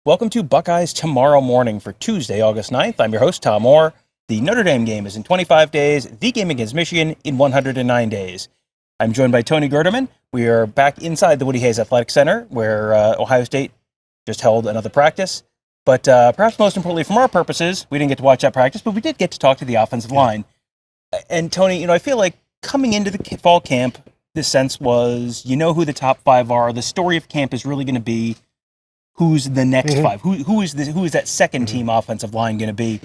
Welcome to Buckeyes Tomorrow Morning for Tuesday, August 9th. I'm your host, Tom Orr. The Notre Dame game is in 25 days, the game against Michigan in 109 days. I'm joined by Tony Gerdeman. We are back inside the Woody Hayes Athletic Center, where Ohio State just held another practice. But perhaps most importantly, from our purposes, we didn't get to watch that practice, but we did get to talk to the offensive line. And Tony, I feel like coming into the fall camp, the sense was, who the top five are. The story of camp is really going to be who's the next five, who is that second team offensive line going to be.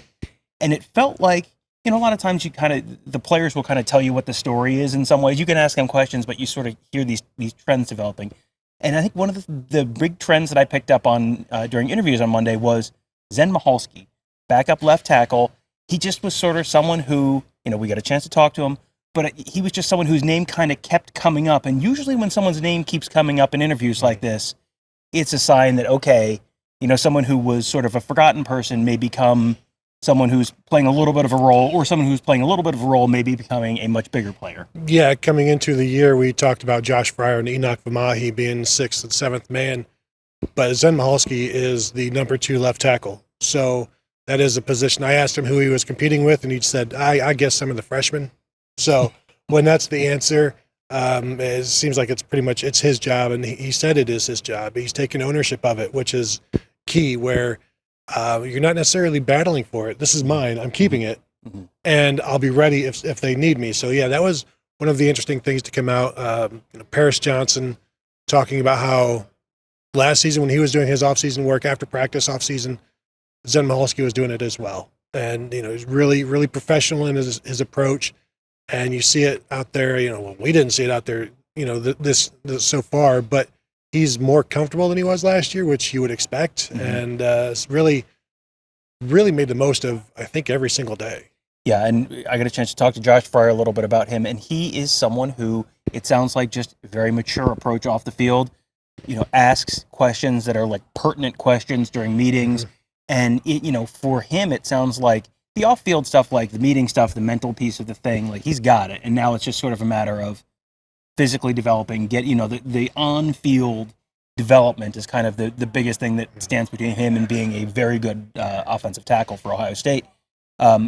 And it felt like, a lot of times the players will kind of tell you what the story is in some ways. You can ask them questions, but you sort of hear these trends developing. And I think one of the big trends that I picked up on during interviews on Monday was Zen Michalski, backup left tackle. He just was sort of someone who, we got a chance to talk to him, but he was just someone whose name kind of kept coming up. And usually when someone's name keeps coming up in interviews like this, it's a sign that, okay, someone who was sort of a forgotten person may become someone who's playing a little bit of a role, or someone who's playing a little bit of a role may be becoming a much bigger player. Yeah, coming into the year, we talked about Josh Frye and Enoch Vamahi being sixth and seventh man, but Zen Michalski is the number 2 left tackle. So that is a position. I asked him who he was competing with, and he said, I guess some of the freshmen. So when that's the answer, it seems like it's his job, and he said it is his job. He's taken ownership of it, which is key, where you're not necessarily battling for it. This is mine. I'm keeping it, and I'll be ready if they need me. So, yeah, that was one of the interesting things to come out. Paris Johnson talking about how last season when he was doing his off-season work after practice off-season, Zen Michalski was doing it as well. And, he's really, really professional in his approach. And you see it out there, we didn't see it out there, this so far, but he's more comfortable than he was last year, which you would expect. And it's really, really made the most of, I think, every single day. Yeah, and I got a chance to talk to Josh Frye a little bit about him, and he is someone who, it sounds like, just a very mature approach off the field, asks questions that are like pertinent questions during meetings. And, for him, it sounds like the off-field stuff, like the meeting stuff, the mental piece of the thing, like he's got it. And now it's just sort of a matter of physically developing, the on-field development is kind of the biggest thing that stands between him and being a very good offensive tackle for Ohio State.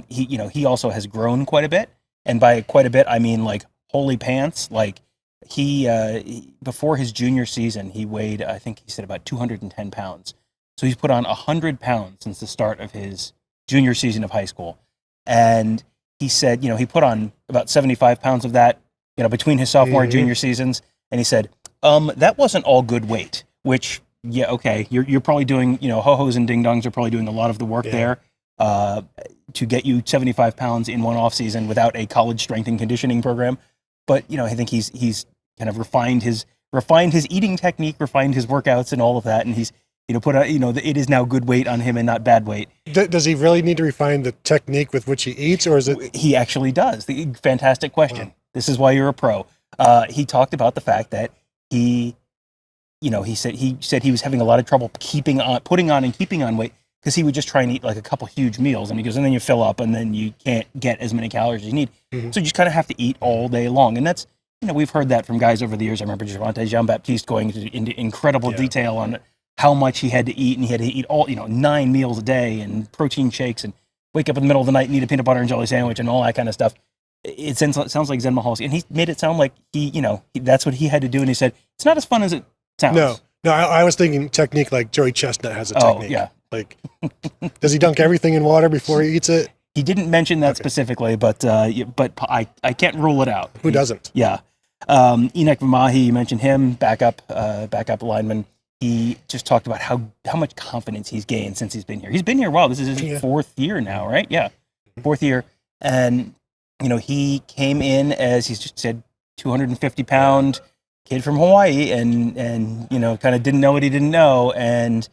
He also has grown quite a bit. And by quite a bit, I mean like holy pants. Like he before his junior season, he weighed, I think he said about 210 pounds. So he's put on 100 pounds since the start of his junior season of high school. And he said, he put on about 75 pounds of that, between his sophomore and junior seasons. And he said, that wasn't all good weight, which, yeah, okay. You're probably doing, ho-hos and ding-dongs are probably doing a lot of the work there to get you 75 pounds in one off season without a college strength and conditioning program. But, I think he's kind of refined his eating technique, refined his workouts and all of that. And he's, put out, it is now good weight on him and not bad weight. Does he really need to refine the technique with which he eats, or is it? He actually does. Fantastic question. Wow. This is why you're a pro. He talked about the fact that he said he was having a lot of trouble putting on and keeping on weight because he would just try and eat like a couple huge meals. And he goes, and then you fill up and then you can't get as many calories as you need. So you just kind of have to eat all day long. And that's, we've heard that from guys over the years. I remember Javante Jean-Baptiste going into incredible detail on how much he had to eat, and he had to eat all, 9 meals a day and protein shakes and wake up in the middle of the night and eat a peanut butter and jelly sandwich and all that kind of stuff. It sounds like Zen Michalski, and he made it sound like that's what he had to do, and he said, it's not as fun as it sounds. No, I was thinking technique like Joey Chestnut has a technique. Yeah. Like, does he dunk everything in water before he eats it? He didn't mention that specifically, but I can't rule it out. Who doesn't? Yeah. Enoch Vamahi, you mentioned him, backup lineman. He just talked about how much confidence he's gained since he's been here. He's been here a while. This is his 4th year now, right? Yeah, 4th year. And, he came in as, he's just said, 250-pound kid from Hawaii and kind of didn't know what he didn't know. And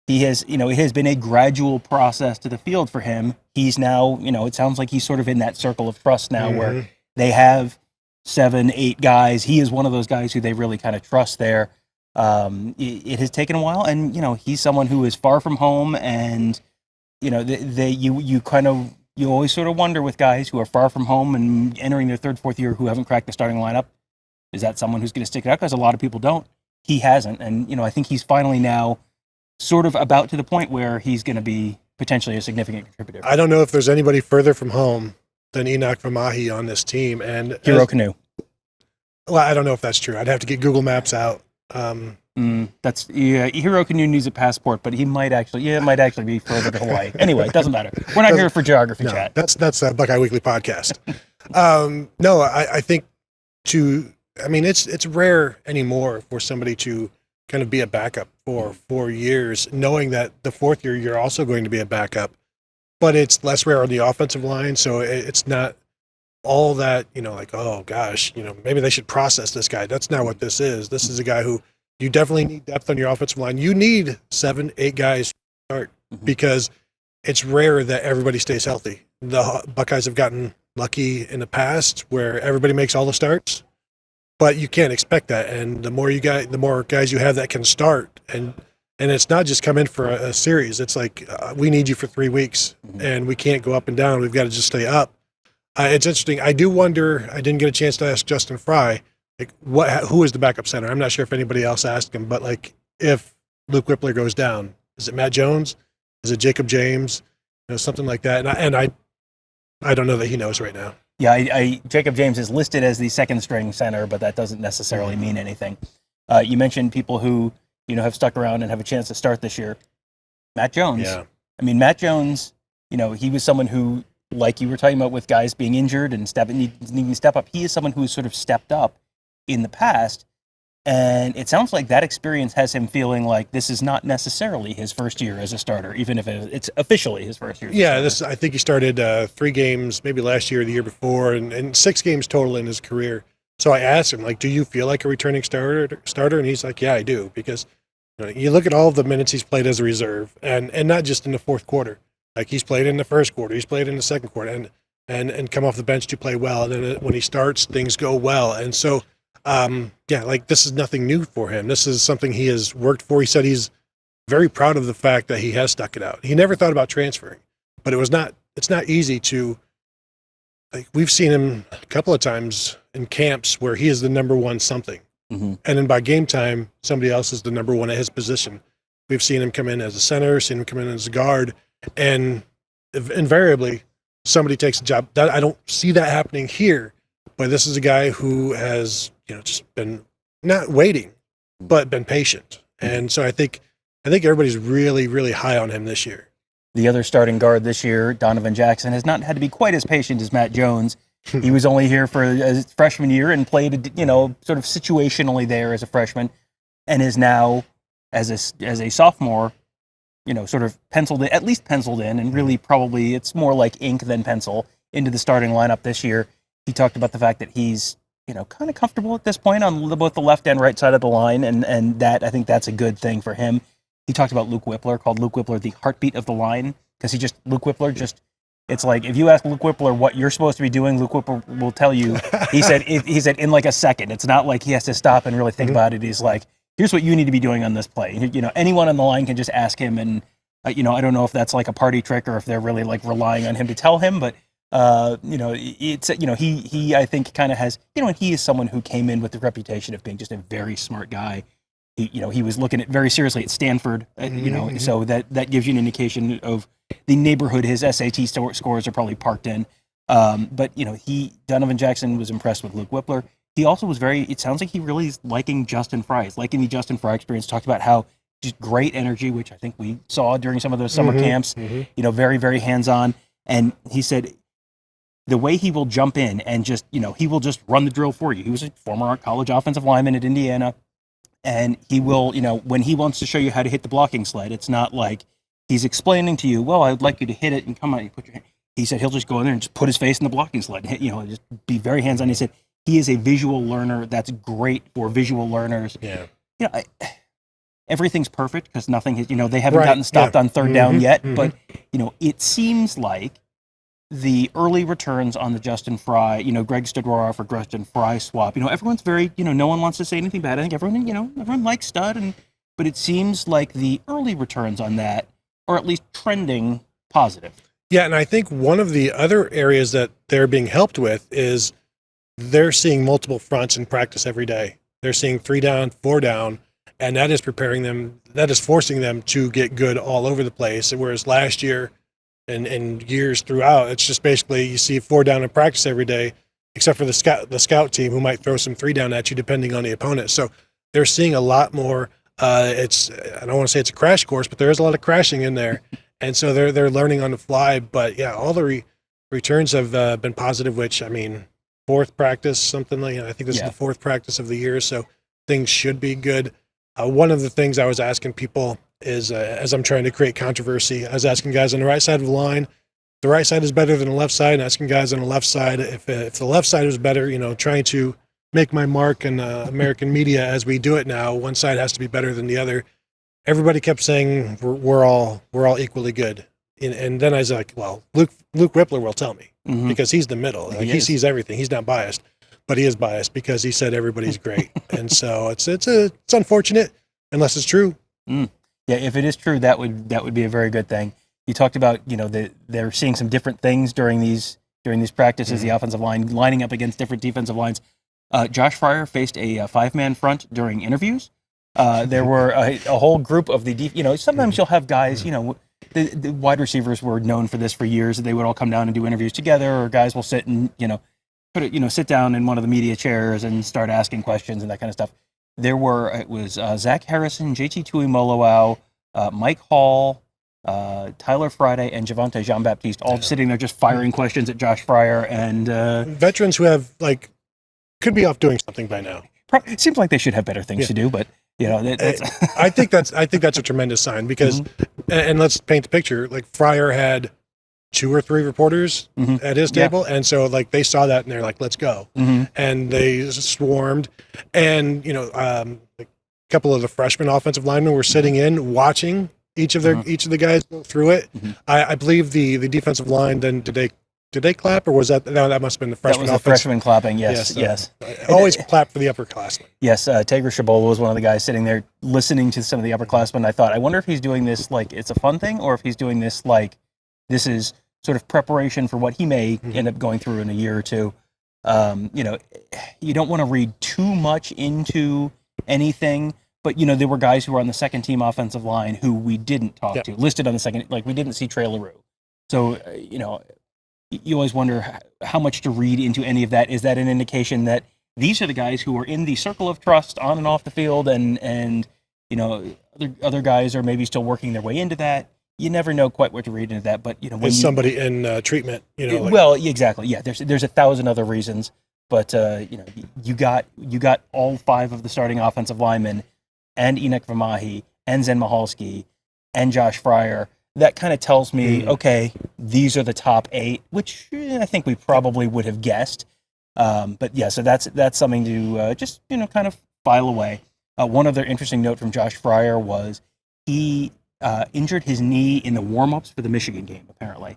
he has, it has been a gradual process to the field for him. He's now, it sounds like he's sort of in that circle of trust now where they have 7, 8 guys. He is one of those guys who they really kind of trust there. It has taken a while, and he's someone who is far from home, and you always sort of wonder with guys who are far from home and entering their 3rd, 4th year who haven't cracked the starting lineup, is that someone who's going to stick it out? Because a lot of people don't. He hasn't, and I think he's finally now sort of about to the point where he's going to be potentially a significant contributor. I don't know if there's anybody further from home than Enoch Vamahi on this team. And Hero Canoe. Well, I don't know if that's true. I'd have to get Google Maps out. Hero Canoe needs a passport, but it might actually be further to Hawaii. Anyway, it doesn't matter. We're not here for geography chat. That's a Buckeye Weekly podcast. No, I think it's rare anymore for somebody to kind of be a backup for 4 years, knowing that the fourth year you're also going to be a backup, but it's less rare on the offensive line. So it's not all that, like, oh gosh, maybe they should process this guy. That's not what this is. This is a guy who you definitely need depth on your offensive line. You need 7-8 guys to start because it's rare that everybody stays healthy. The Buckeyes have gotten lucky in the past where everybody makes all the starts, but you can't expect that. And the more guys you have that can start, and it's not just come in for a series. It's like we need you for 3 weeks, and we can't go up and down. We've got to just stay up. It's interesting. I do wonder. I didn't get a chance to ask Justin Frye, like who is the backup center. I'm not sure if anybody else asked him, but like if Luke Whippler goes down, is it Matt Jones? Is it Jacob James? Something like that. And I don't know that he knows right now. Yeah, Jacob James is listed as the second string center, but that doesn't necessarily mean anything. You mentioned people who have stuck around and have a chance to start this year. Matt Jones. Yeah. I mean, Matt Jones. He was someone who, like you were talking about with guys being injured and needing to step up. He is someone who has sort of stepped up in the past, and it sounds like that experience has him feeling like this is not necessarily his first year as a starter, even if it's officially his first year. Yeah, I think he started 3 games, maybe last year or the year before, and 6 games total in his career. So I asked him, like, do you feel like a returning starter? And he's like, yeah, I do, because you look at all of the minutes he's played as a reserve, and not just in the fourth quarter. Like, he's played in the first quarter, he's played in the second quarter, and come off the bench to play well. And then when he starts, things go well. And so, this is nothing new for him. This is something he has worked for. He said he's very proud of the fact that he has stuck it out. He never thought about transferring, but it's not easy to, like, we've seen him a couple of times in camps where he is the number one something. And then by game time, somebody else is the number one at his position. We've seen him come in as a center, seen him come in as a guard, and invariably somebody takes a job. I don't see that happening here, but this is a guy who has, just been not waiting, but been patient. And so I think everybody's really, really high on him this year. The other starting guard this year, Donovan Jackson, has not had to be quite as patient as Matt Jones. He was only here for his freshman year and played, sort of situationally there as a freshman, and is now as a sophomore, sort of at least penciled in, and really probably it's more like ink than pencil into the starting lineup this year. He talked about the fact that he's, kind of comfortable at this point on both the left and right side of the line, and that I think that's a good thing for him. He talked about Luke Whippler, called Luke Whippler the heartbeat of the line, because Luke Whippler just, it's like if you ask Luke Whippler what you're supposed to be doing, Luke Whippler will tell you. He said in like a second. It's not like he has to stop and really think about it. He's like, here's what you need to be doing on this play. Anyone on the line can just ask him, and I don't know if that's like a party trick or if they're really like relying on him to tell him, but it's he I think kind of has, and he is someone who came in with the reputation of being just a very smart guy. He was looking at very seriously at Stanford, so that gives you an indication of the neighborhood his SAT scores are probably parked in. But Donovan Jackson was impressed with Luke Whippler. He also was it sounds like he really is liking Justin Frye. He's liking the Justin Frye experience. Talked about how just great energy, which I think we saw during some of those summer camps, very, very hands-on. And he said the way he will jump in and just, he will just run the drill for you. He was a former college offensive lineman at Indiana. And he will, when he wants to show you how to hit the blocking sled, it's not like he's explaining to you, well, I'd like you to hit it and come on, you put your hand. He said he'll just go in there and just put his face in the blocking sled and hit, just be very hands-on. He said he is a visual learner. That's great for visual learners. Yeah. Everything's perfect because nothing has, they haven't gotten stopped on third down yet. But, it seems like the early returns on the Justin Frye, Greg Studwara for Justin Frye swap, everyone's very, no one wants to say anything bad. I think everyone likes Stud, but it seems like the early returns on that are at least trending positive. Yeah, and I think one of the other areas that they're being helped with is they're seeing multiple fronts in practice every day. They're seeing 3 down, 4 down, and that is preparing them. That is forcing them to get good all over the place. Whereas last year, and years throughout, it's just basically you see 4 down in practice every day, except for the scout team who might throw some 3 down at you depending on the opponent. So they're seeing a lot more. I don't want to say it's a crash course, but there is a lot of crashing in there, and so they're learning on the fly. But yeah, all the returns have been positive. Which I mean, 4th practice, something like I think this is the 4th practice of the year, so things should be good. One of the things I was asking people is, as I'm trying to create controversy, I was asking guys on the right side of the line, the right side is better than the left side, and asking guys on the left side if the left side was better. Trying to make my mark in American media as we do it now. One side has to be better than the other. Everybody kept saying we're all equally good, and then I was like, well, Luke Rippler will tell me because he's the middle. Like, he sees everything. He's not biased, but he is biased because he said everybody's great, and so it's unfortunate unless it's true. Yeah, if it is true, that would be a very good thing. You talked about they're seeing some different things during these practices. The offensive line lining up against different defensive lines. Josh Frye faced a 5-man front during interviews. There were a whole group of the sometimes you'll have guys, the wide receivers were known for this for years. They would all come down and do interviews together, or guys will sit and sit down in one of the media chairs and start asking questions and that kind of stuff. It was Zach Harrison, JT Tuimoloau, Mike Hall, Tyler Friday, and Javonte Jean-Baptiste all sitting there just firing questions at Josh Frye and veterans who have could be off doing something by now. It seems like they should have better things to do, but that's I think that's a tremendous sign because, and let's paint the picture. Like Fryer had 2 or 3 reporters at his table, and so they saw that and they're like, "Let's go," and they swarmed, and a couple of the freshman offensive linemen were sitting in watching each of the guys go through it. I believe the defensive line then did they clap, or was that no? That must have been the freshman. That was the freshman clapping. Yes. Always clap for the upperclassmen. Yes, Tager Shabola was one of the guys sitting there listening to some of the upperclassmen. I thought, I wonder if he's doing this like it's a fun thing, or if he's doing this like this is sort of preparation for what he may end up going through in a year or two. You don't want to read too much into anything, but there were guys who were on the second team offensive line who we didn't talk to, listed on the second, we didn't see Trey LaRue. So, you always wonder how much to read into any of that. Is that an indication that these are the guys who are in the circle of trust on and off the field, and other guys are maybe still working their way into that? You never know quite what to read into that, but when somebody in treatment, well, exactly, yeah. There's 1,000 other reasons, but you got all 5 of the starting offensive linemen, and Enoch Vamahi, and Zen Michalski, and Josh Frye. That kind of tells me, okay, these are the top 8, which I think we probably would have guessed. But yeah, so that's something to just kind of file away. One other interesting note from Josh Frye was he injured his knee in the warm-ups for the Michigan game, apparently.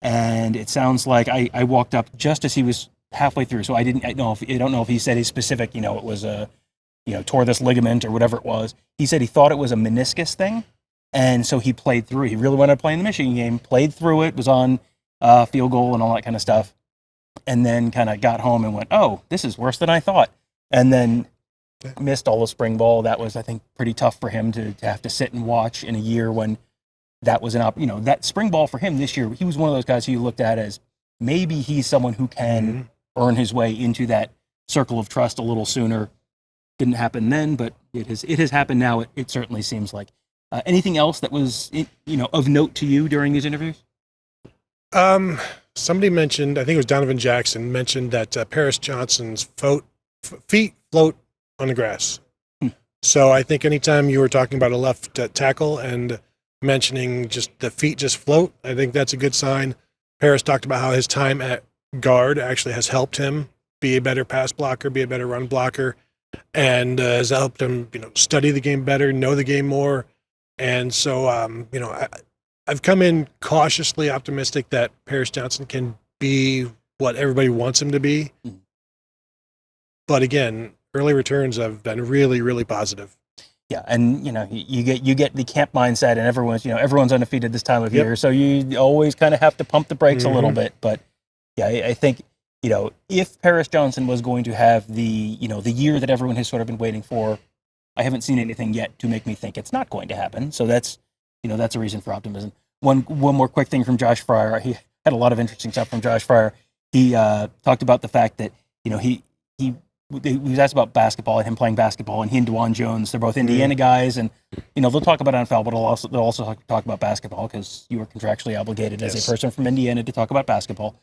And it sounds like I walked up just as he was halfway through, so I don't know if he said his specific, it was tore this ligament or whatever it was. He said he thought it was a meniscus thing. And so he played through. He really wanted to play in the Michigan game, played through it, was on field goal and all that kind of stuff, and then kind of got home and went, oh, this is worse than I thought. And then missed all the spring ball. That was, I think, pretty tough for him to have to sit and watch in a year when that was that spring ball for him this year. He was one of those guys who you looked at as maybe he's someone who can earn his way into that circle of trust a little sooner. Didn't happen then, but it has happened now. It certainly seems like. Anything else that was of note to you during these interviews? Somebody mentioned, I think it was Donovan Jackson, mentioned that Paris Johnson's feet float on the grass. So I think anytime you were talking about a left tackle and mentioning just the feet just float, I think that's a good sign. Paris talked about how his time at guard actually has helped him be a better pass blocker, be a better run blocker, and has helped him study the game better, know the game more. And so, I've come in cautiously optimistic that Paris Johnson can be what everybody wants him to be. But again, early returns have been really, really positive. Yeah, and you get the camp mindset, and everyone's undefeated this time of year, so you always kind of have to pump the brakes a little bit. But yeah, I think if Paris Johnson was going to have the the year that everyone has sort of been waiting for, I haven't seen anything yet to make me think it's not going to happen. So that's a reason for optimism. One more quick thing from Josh Frye. He had a lot of interesting stuff from Josh Frye. He talked about the fact that he was asked about basketball and him playing basketball, and he and DeJuan Jones, they're both Indiana guys, and they'll talk about NFL, but they'll also talk about basketball because you were contractually obligated as a person from Indiana to talk about basketball.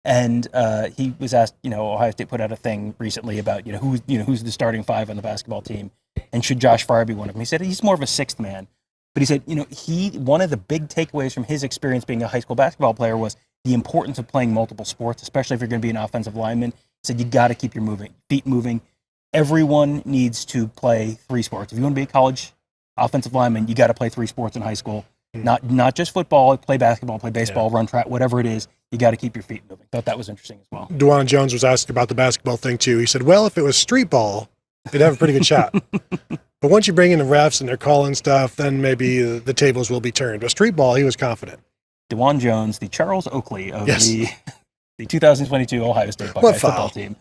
And he was asked, Ohio State put out a thing recently about who's the starting five on the basketball team, and should Josh Frye be one of them? He said he's more of a sixth man, but he said one of the big takeaways from his experience being a high school basketball player was the importance of playing multiple sports, especially if you're going to be an offensive lineman. He said you got to keep your feet moving. Everyone needs to play 3 sports. If you want to be a college offensive lineman, you got to play 3 sports in high school. Not just football, play basketball, play baseball, run track, whatever it is. You got to keep your feet moving. Thought that was interesting as well. DeJuan Jones was asked about the basketball thing too. He said, well, if it was street ball, they'd have a pretty good shot. But once you bring in the refs and they're calling stuff, then maybe the tables will be turned. But street ball, he was confident. DeJuan Jones, the Charles Oakley of the 2022 Ohio State Buckeye football team.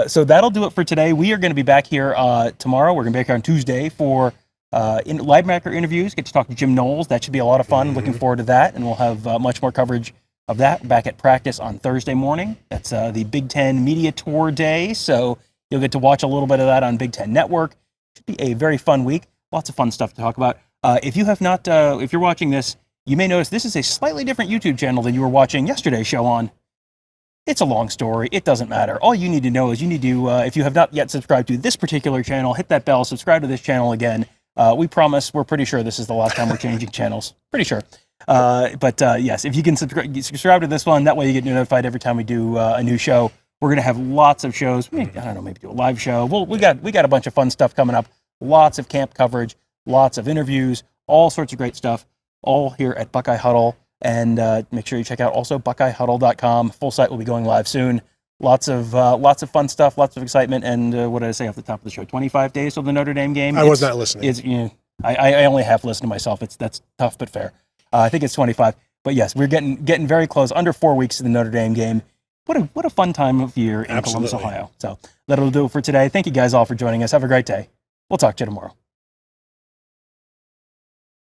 So that'll do it for today. We are going to be back here tomorrow. We're going to be back here on Tuesday for linebacker interviews. Get to talk to Jim Knowles. That should be a lot of fun. Looking forward to that. And we'll have much more coverage of that back at practice on Thursday morning. That's the Big Ten Media Tour Day. So you'll get to watch a little bit of that on Big Ten Network. Should be a very fun week. Lots of fun stuff to talk about. If you have not, if you're watching this, you may notice this is a slightly different YouTube channel than you were watching yesterday's show on. It's a long story. It doesn't matter. All you need to know is you need to, if you have not yet subscribed to this particular channel, hit that bell, subscribe to this channel again. We promise, we're pretty sure this is the last time we're changing channels. Pretty sure. But yes, if you can subscribe to this one, that way you get notified every time we do a new show. We're going to have lots of shows. I don't know, maybe do a live show. We got a bunch of fun stuff coming up. Lots of camp coverage, lots of interviews, all sorts of great stuff, all here at Buckeye Huddle. And make sure you check out also BuckeyeHuddle.com. Full site will be going live soon. Lots of fun stuff, lots of excitement. And what did I say off the top of the show? 25 days till the Notre Dame game. I was not listening. I only half listened to myself. That's tough but fair. I think it's 25. But yes, we're getting very close. Under 4 weeks to the Notre Dame game. What a fun time of year in Columbus, Ohio. So that'll do it for today. Thank you guys all for joining us. Have a great day. We'll talk to you tomorrow.